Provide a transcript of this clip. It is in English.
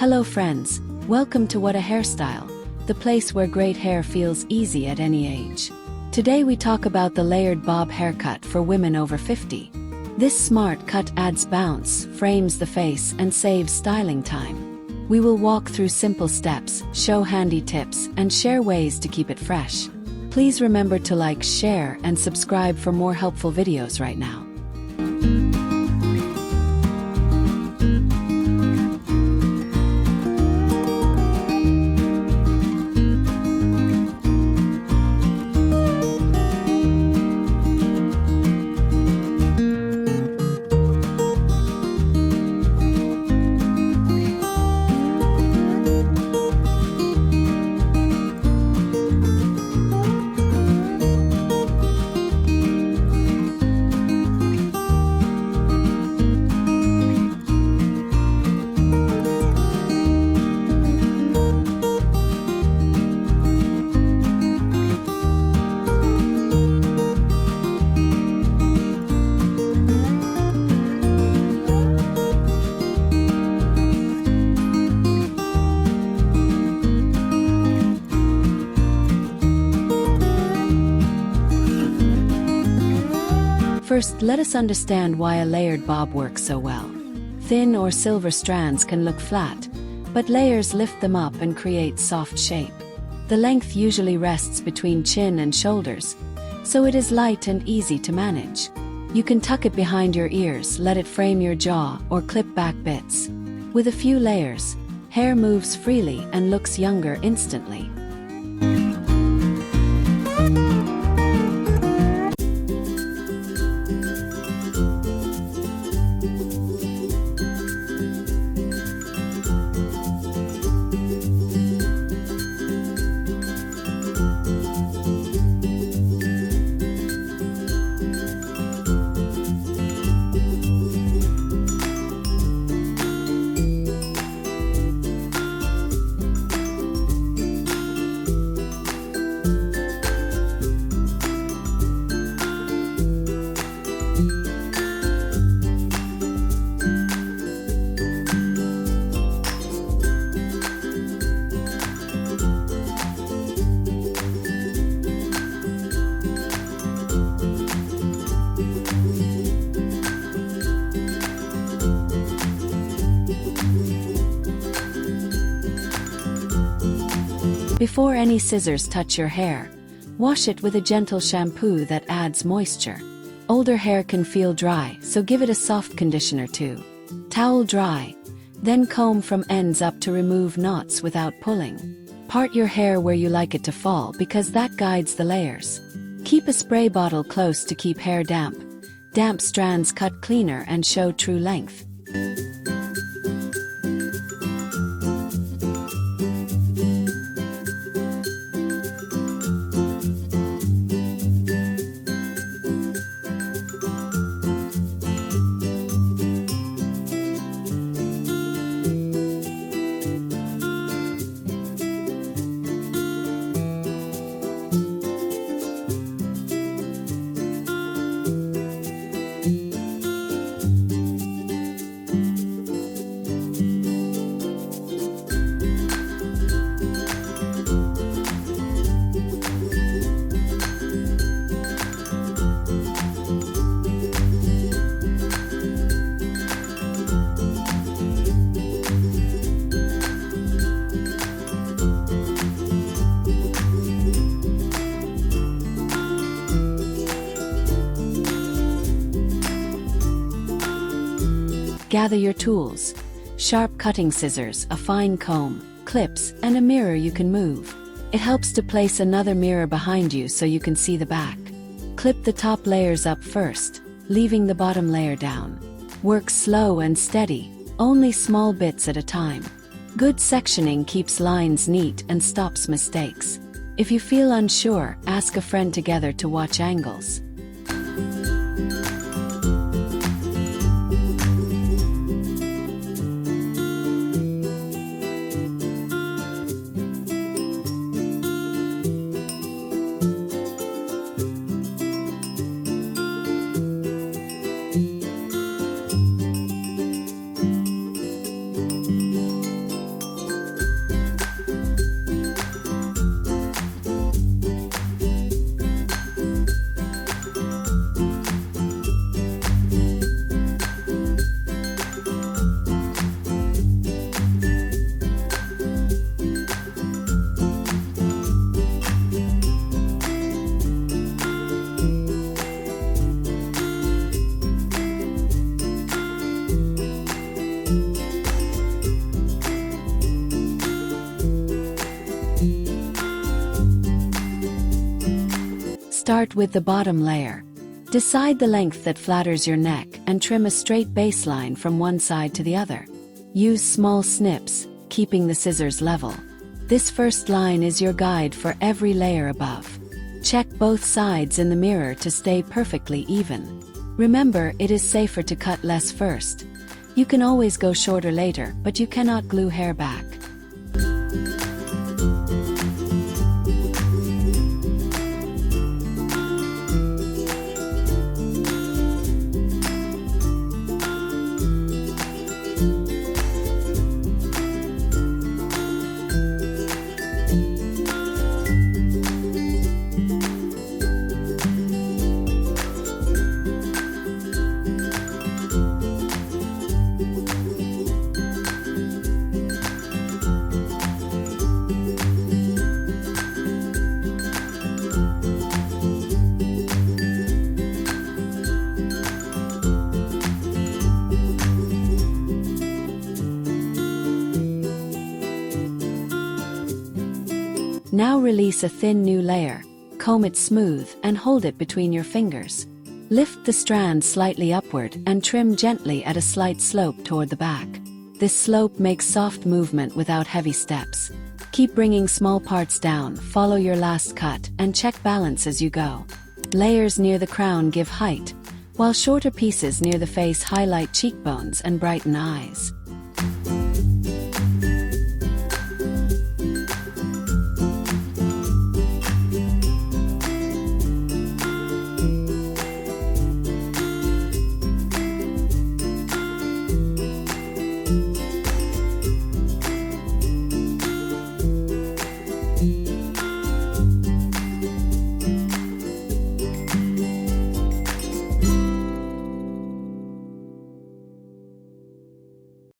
Hello friends, welcome to What a Hairstyle, the place where great hair feels easy at any age. Today we talk about the layered bob haircut for women over 50. This smart cut adds bounce, frames the face and saves styling time. We will walk through simple steps, show handy tips, and share ways to keep it fresh. Please remember to like, share, and subscribe for more helpful videos right now. First, let us understand why a layered bob works so well. Thin or silver strands can look flat, but layers lift them up and create soft shape. The length usually rests between chin and shoulders, so it is light and easy to manage. You can tuck it behind your ears, let it frame your jaw, or clip back bits. With a few layers, hair moves freely and looks younger instantly. Before any scissors touch your hair, wash it with a gentle shampoo that adds moisture. Older hair can feel dry, so give it a soft conditioner too. Towel dry, then comb from ends up to remove knots without pulling. Part your hair where you like it to fall because that guides the layers. Keep a spray bottle close to keep hair damp. Damp strands cut cleaner and show true length. Gather your tools: sharp cutting scissors, a fine comb, clips, and a mirror you can move. It helps to place another mirror behind you so you can see the back. Clip the top layers up first, leaving the bottom layer down. Work slow and steady, only small bits at a time. Good sectioning keeps lines neat and stops mistakes. If you feel unsure, ask a friend together to watch angles. Start with the bottom layer. Decide the length that flatters your neck and trim a straight baseline from one side to the other. Use small snips, keeping the scissors level. This first line is your guide for every layer above. Check both sides in the mirror to stay perfectly even. Remember, it is safer to cut less first. You can always go shorter later, but you cannot glue hair back. Now release a thin new layer, comb it smooth and hold it between your fingers. Lift the strand slightly upward and trim gently at a slight slope toward the back. This slope makes soft movement without heavy steps. Keep bringing small parts down, follow your last cut, and check balance as you go. Layers near the crown give height, while shorter pieces near the face highlight cheekbones and brighten eyes.